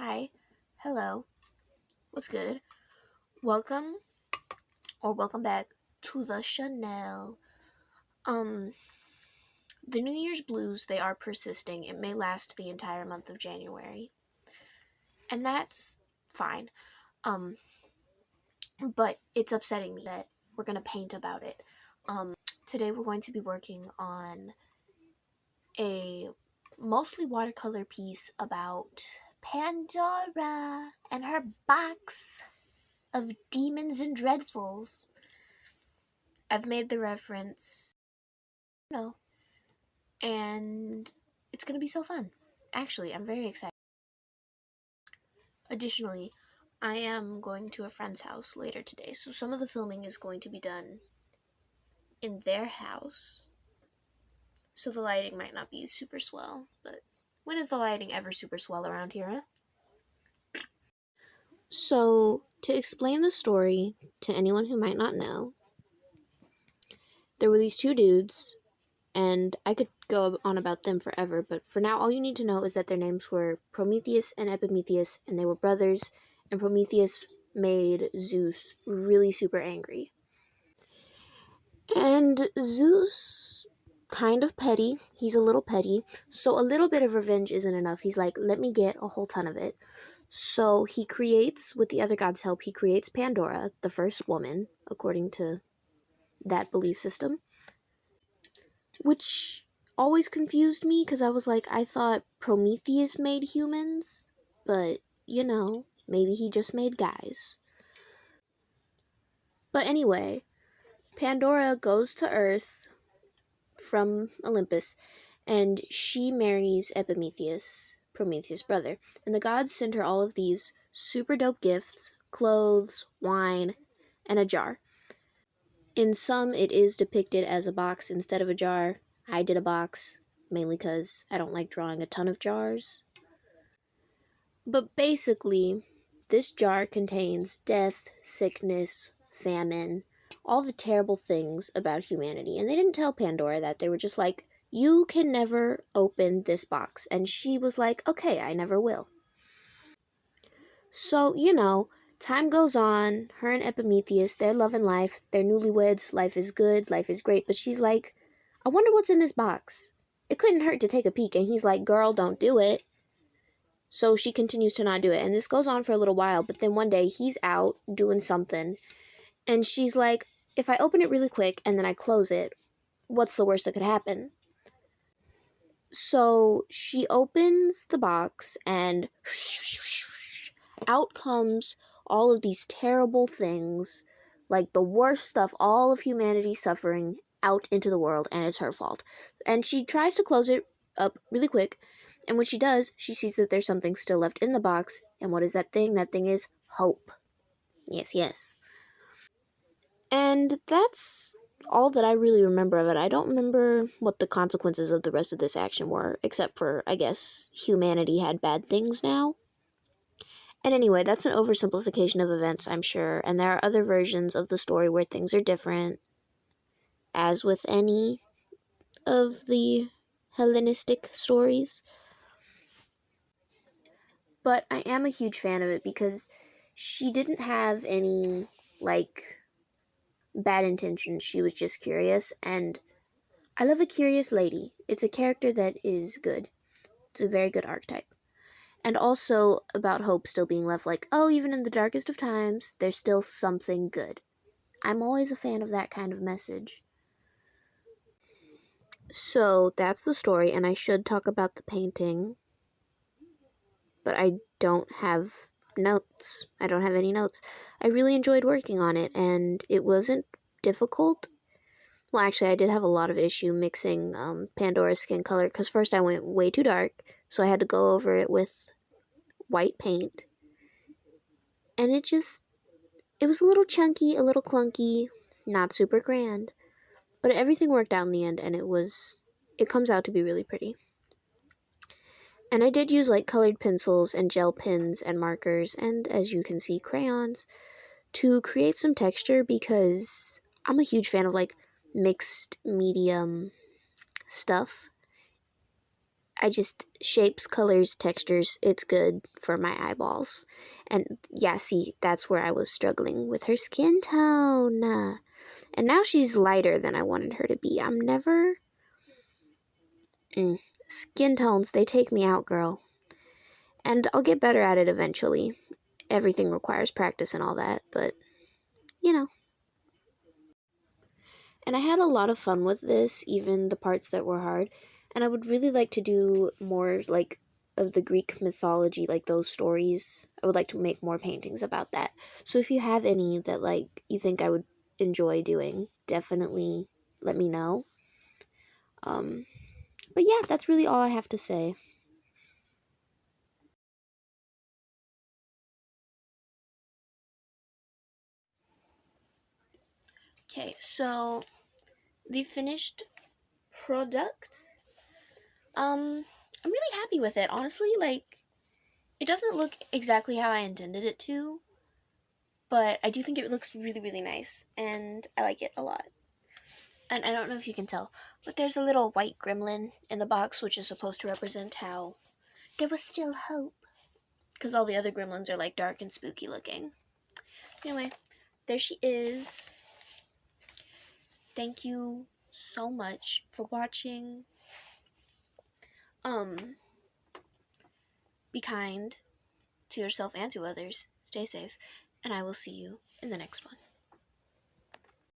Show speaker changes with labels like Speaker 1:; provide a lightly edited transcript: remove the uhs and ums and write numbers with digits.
Speaker 1: Hi, hello, what's good? Welcome welcome back to the Chanel. Um, the New Year's blues, they are persisting. It may last the entire month of January, and that's fine. Um, but it's upsetting me that we're gonna paint about it. Today we're going to be working on a mostly watercolor piece about Pandora and her box of demons and dreadfuls. I've made the reference, and it's going to be so fun. Actually, I'm very excited. Additionally, I am going to a friend's house later today, so some of the filming is going to be done in their house, so the lighting might not be super swell, but when is the lighting ever super swell around here, huh? So, to explain the story to anyone who might not know, there were these two dudes, and I could go on about them forever, but for now all you need to know is that their names were Prometheus and Epimetheus, and they were brothers, and Prometheus made Zeus really super angry. And Zeus, kind of petty, he's a little petty, so a little bit of revenge isn't enough. He's like, let me get a whole ton of it. So he creates, with the other gods' help, he creates Pandora, the first woman, according to that belief system. Which always confused me because I was like, I thought Prometheus made humans, but maybe he just made guys. But anyway, Pandora goes to Earth from Olympus and she marries Epimetheus, Prometheus' brother. And the gods send her all of these super dope gifts: clothes, wine, and a jar. In some, it is depicted as a box instead of a jar. I did a box, mainly because I don't like drawing a ton of jars. But basically, this jar contains death, sickness, famine, all the terrible things about humanity. And they didn't tell Pandora that. They were just like, you can never open this box. And she was like, okay, I never will. So, time goes on. Her and Epimetheus, they're loving life. They're newlyweds. Life is good. Life is great. But she's like, I wonder what's in this box. It couldn't hurt to take a peek. And he's like, girl, don't do it. So she continues to not do it. And this goes on for a little while. But then one day he's out doing something. And she's like, if I open it really quick and then I close it, what's the worst that could happen? So she opens the box and out comes all of these terrible things, like the worst stuff, all of humanity suffering out into the world, and it's her fault. And she tries to close it up really quick, and when she does, she sees that there's something still left in the box, and what is that thing? That thing is hope. Yes, yes. And that's all that I really remember of it. I don't remember what the consequences of the rest of this action were, except for, I guess, humanity had bad things now. And anyway, that's an oversimplification of events, I'm sure, and there are other versions of the story where things are different, as with any of the Hellenistic stories. But I am a huge fan of it because she didn't have any, bad intentions. She was just curious, and I love a curious lady. It's a character that is good. It's a very good archetype. And also about hope still being left, like, oh, even in the darkest of times, there's still something good. I'm always a fan of that kind of message. So that's the story, and I should talk about the painting, but I don't have notes. I don't have any notes. I really enjoyed working on it, and it wasn't difficult. Well, actually, I did have a lot of issue mixing Pandora's skin color, because first I went way too dark, so I had to go over it with white paint. And it was a little chunky, a little clunky, not super grand. But everything worked out in the end, and it comes out to be really pretty. And I did use colored pencils and gel pens and markers, and as you can see, crayons, to create some texture, because I'm a huge fan of mixed medium stuff. I just, shapes, colors, textures, it's good for my eyeballs. And yeah, see, that's where I was struggling with her skin tone. And now she's lighter than I wanted her to be. I'm never... Skin tones, they take me out, girl. And I'll get better at it eventually. Everything requires practice and all that, but, you know. And I had a lot of fun with this, even the parts that were hard. And I would really like to do more, like, of the Greek mythology, like those stories. I would like to make more paintings about that. So if you have any that, like, you think I would enjoy doing, definitely let me know. But yeah, that's really all I have to say. Okay, so the finished product, I'm really happy with it, honestly. Like, it doesn't look exactly how I intended it to, but I do think it looks really, really nice, and I like it a lot. And I don't know if you can tell, but there's a little white gremlin in the box, which is supposed to represent how there was still hope, because all the other gremlins are, like, dark and spooky looking. Anyway, there she is. Thank you so much for watching. Be kind to yourself and to others. Stay safe, and I will see you in the next one.